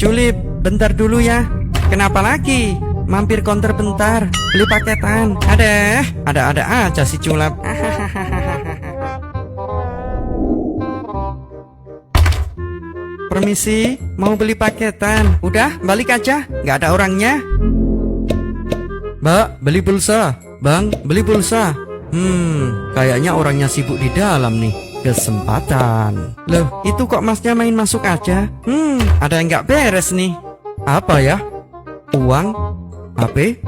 Julip, bentar dulu ya. Kenapa lagi? Mampir counter bentar, beli paketan. Ada aja si Culap. Permisi, mau beli paketan. Udah, balik aja, nggak ada orangnya. Mbak, beli pulsa. Bang, beli pulsa. Kayaknya orangnya sibuk di dalam nih. Kesempatan. Loh, itu kok masnya main masuk aja? Ada yang nggak beres nih. Apa ya? Uang? HP?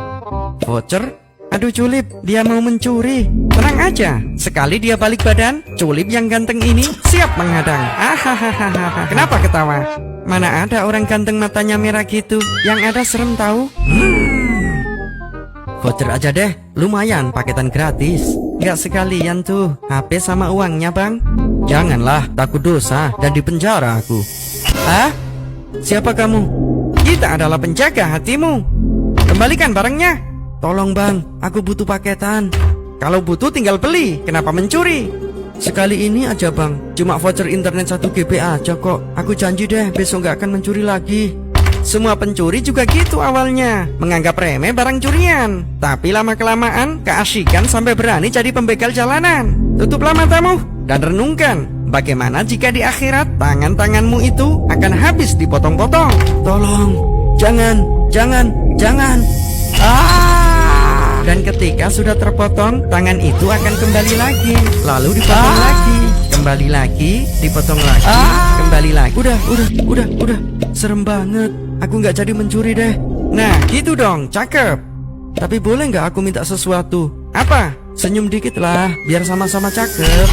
Voucher? Aduh Culip, dia mau mencuri. Tenang aja, sekali dia balik badan, Culip yang ganteng ini siap menghadang. Hahaha. Kenapa ketawa? Mana ada orang ganteng matanya merah gitu. Yang ada serem tahu. Voucher aja deh, lumayan paketan gratis. Nggak sekalian tuh, HP sama uangnya bang. Janganlah, takut dosa dan dipenjara aku. Hah? Siapa kamu? Kita adalah penjaga hatimu. Kembalikan barangnya. Tolong bang, aku butuh paketan. Kalau butuh tinggal beli, kenapa mencuri? Sekali ini aja bang, cuma voucher internet 1 GB aja kok. Aku janji deh besok gak akan mencuri lagi. Semua pencuri juga gitu awalnya, menganggap remeh barang curian. Tapi lama-kelamaan keasikan sampai berani jadi pembegal jalanan. Tutuplah matamu dan renungkan, bagaimana jika di akhirat tangan-tanganmu itu akan habis dipotong-potong. Tolong, jangan. Dan ketika sudah terpotong, tangan itu akan kembali lagi, lalu dipotong lagi, kembali lagi, dipotong lagi, kembali lagi. Udah, serem banget. Aku nggak jadi mencuri deh. Nah, gitu dong, cakep. Tapi boleh nggak aku minta sesuatu? Apa? Senyum dikit lah, biar sama-sama cakep.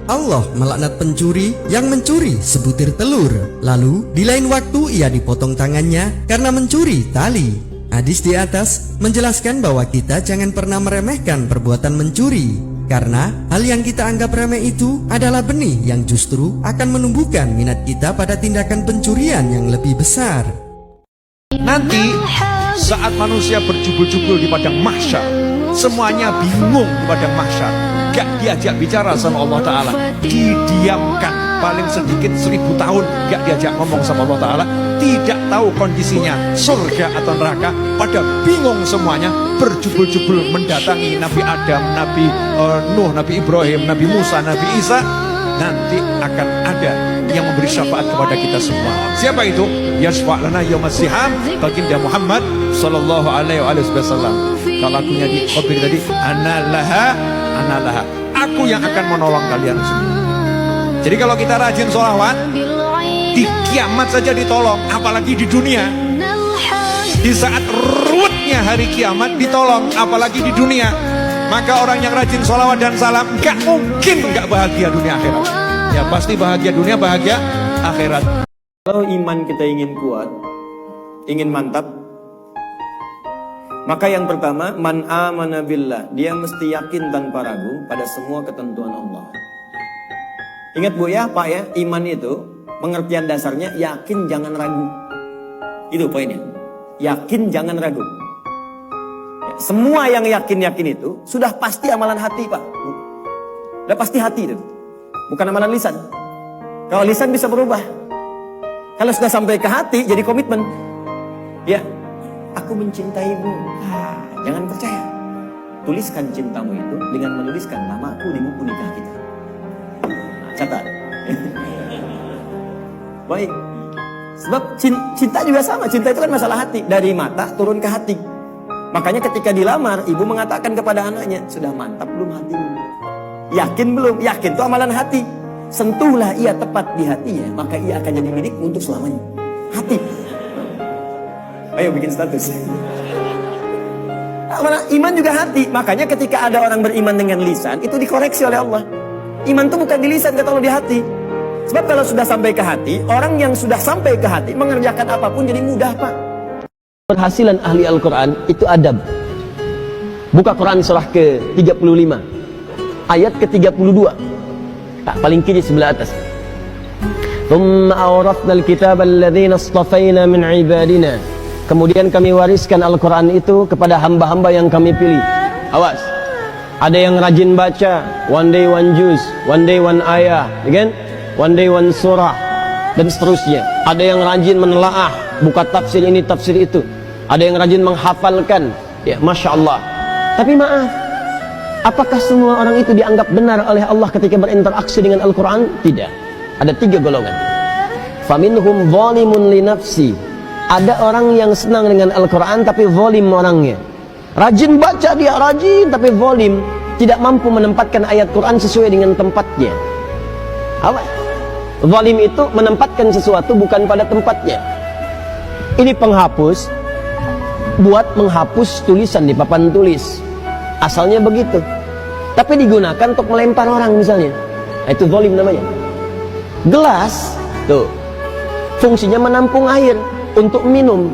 Allah melaknat pencuri yang mencuri sebutir telur. Lalu di lain waktu ia dipotong tangannya karena mencuri tali. Hadis di atas menjelaskan bahwa kita jangan pernah meremehkan perbuatan mencuri, karena hal yang kita anggap remeh itu adalah benih yang justru akan menumbuhkan minat kita pada tindakan pencurian yang lebih besar. Nanti saat manusia berjubul-jubul di padang mahsyar, semuanya bingung di padang mahsyar, gak diajak bicara sama Allah Ta'ala, didiamkan paling sedikit 1000 tahun, gak diajak ngomong sama Allah Ta'ala, tidak tahu kondisinya surga atau neraka, pada bingung semuanya, berjubul-jubul mendatangi Nabi Adam, Nabi Nuh, Nabi Ibrahim, Nabi Musa, Nabi Isa. Nanti akan ada yang memberi syafaat kepada kita semua. Siapa itu? Yashfa' lana yaumas siham, baginda Muhammad sallallahu alaihi wasallam. Kalau akunya di khobir tadi, analaha, aku yang akan menolong kalian semua. Jadi kalau kita rajin sholawat, di kiamat saja ditolong, apalagi di dunia. Di saat ruwetnya hari kiamat ditolong, apalagi di dunia. Maka orang yang rajin sholawat dan salam gak mungkin gak bahagia dunia akhirat. Ya pasti bahagia dunia, bahagia akhirat. Kalau iman kita ingin kuat, ingin mantap, maka yang pertama, man amana billah, dia mesti yakin tanpa ragu pada semua ketentuan Allah. Ingat bu ya, Pak ya, iman itu pengertian dasarnya yakin jangan ragu. Itu poinnya. Yakin jangan ragu. Semua yang yakin-yakin itu sudah pasti amalan hati, Pak. Sudah pasti hati itu. Bukan amalan lisan. Kalau lisan bisa berubah. Kalau sudah sampai ke hati jadi komitmen. Ya, aku mencintaimu. Jangan percaya. Tuliskan cintamu itu dengan menuliskan namaku di buku nikah kita. Catat. Baik. Sebab cinta juga sama. Cinta itu kan masalah hati. Dari mata turun ke hati. Makanya ketika dilamar, ibu mengatakan kepada anaknya, sudah mantap belum hatimu? Yakin belum? Yakin itu amalan hati. Sentuhlah ia tepat di hatinya, maka ia akan jadi milik untuk selamanya. Hati. Ayo bikin status. Iman juga hati. Makanya ketika ada orang beriman dengan lisan, itu dikoreksi oleh Allah. Iman itu bukan di lisan, kata Allah, di hati. Sebab kalau sudah sampai ke hati, orang yang sudah sampai ke hati mengerjakan apapun jadi mudah, Pak. Keberhasilan ahli Al-Quran itu adab. Buka Quran surah ke-35 ayat ke-32, paling kiri sebelah atas. Thumma awrathnal kitaba alladhina istafayna min ibadina. Kemudian kami wariskan Al-Quran itu kepada hamba-hamba yang kami pilih. Awas, ada yang rajin baca, one day one juz, one day one ayah, again, one day one surah. dan seterusnya. Ada yang rajin menelaah, buka tafsir ini, tafsir itu. Ada yang rajin menghafalkan, ya Masya Allah. Tapi maaf, apakah semua orang itu dianggap benar oleh Allah ketika berinteraksi dengan Al-Quran? Tidak. Ada 3 golongan. Faminhum zalimun li nafsi. Ada orang yang senang dengan Al-Quran tapi zalim orangnya. Rajin baca dia, rajin tapi zalim, tidak mampu menempatkan ayat Quran sesuai dengan tempatnya. Apa? Zalim itu menempatkan sesuatu bukan pada tempatnya. Ini penghapus, buat menghapus tulisan di papan tulis. Asalnya begitu, tapi digunakan untuk melempar orang misalnya. Nah, itu zalim namanya. Gelas, tuh, fungsinya menampung air untuk minum.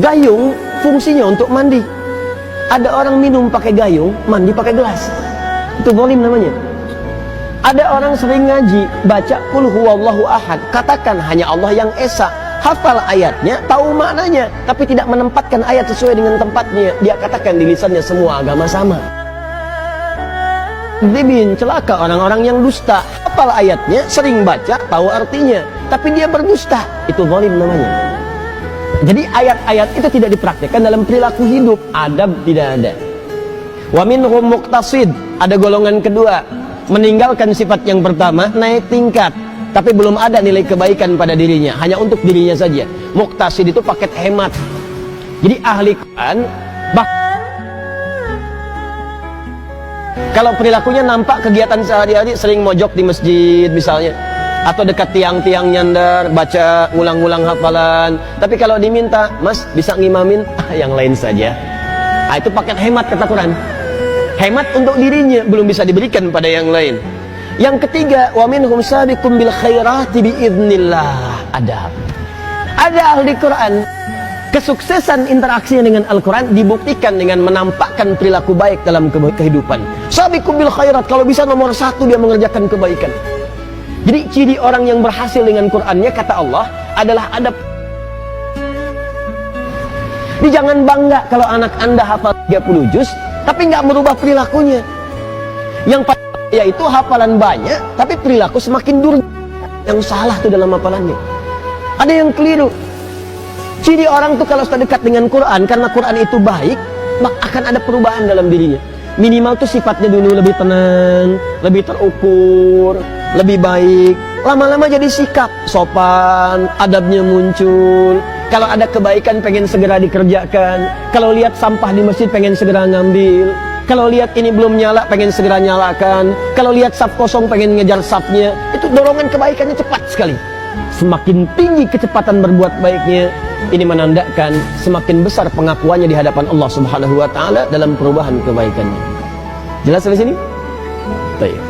Gayung fungsinya untuk mandi. Ada orang minum pakai gayung, mandi pakai gelas. Itu zalim namanya. Ada orang sering ngaji, baca qul huwallahu ahad, katakan hanya Allah yang esa, hafal ayatnya, tahu maknanya, tapi tidak menempatkan ayat sesuai dengan tempatnya. Dia katakan di lisannya semua agama sama. Dibin, celaka orang-orang yang dusta, hafal ayatnya, sering baca, tahu artinya, tapi dia berdusta. Itu zalim namanya. Jadi ayat-ayat itu tidak dipraktikkan dalam perilaku hidup, adab tidak ada. Wa minhum muqtasid, ada golongan kedua, meninggalkan sifat yang pertama, naik tingkat, tapi belum ada nilai kebaikan pada dirinya, hanya untuk dirinya saja. Muqtasid itu paket hemat. Jadi ahli Quran, kalau perilakunya nampak kegiatan sehari-hari, sering mojok di masjid misalnya, atau dekat tiang-tiang nyandar, baca ngulang-ngulang hafalan. Tapi kalau diminta, Mas bisa ngimamin, yang lain saja. Nah, itu paket hemat kata Quran. Hemat untuk dirinya, belum bisa diberikan pada yang lain. Yang ketiga, wa minhum sabiqum bil khairati biiznillah. Ada ahli Quran, kesuksesan interaksinya dengan Al-Quran dibuktikan dengan menampakkan perilaku baik dalam kehidupan. Sabiqum bil khairat, kalau bisa nomor 1 dia mengerjakan kebaikan. Jadi ciri orang yang berhasil dengan Qur'annya, kata Allah, adalah adab. Jadi jangan bangga kalau anak anda hafal 30 juz, tapi nggak merubah perilakunya. Yang yaitu hafalan banyak, tapi perilaku semakin durjana. Yang salah tuh dalam hafalannya. Ada yang keliru. Ciri orang tuh kalau sudah dekat dengan Quran, karena Quran itu baik, maka akan ada perubahan dalam dirinya. Minimal tuh sifatnya dulu lebih tenang, lebih terukur, lebih baik. Lama-lama jadi sikap, sopan, adabnya muncul. Kalau ada kebaikan pengen segera dikerjakan. Kalau lihat sampah di masjid pengen segera ngambil. Kalau lihat ini belum nyala pengen segera nyalakan. Kalau lihat saf kosong pengen ngejar safnya. Itu dorongan kebaikannya cepat sekali. Semakin tinggi kecepatan berbuat baiknya, ini menandakan semakin besar pengakuannya di hadapan Allah Subhanahu wa taala dalam perubahan kebaikannya. Jelas dari sini? Baik.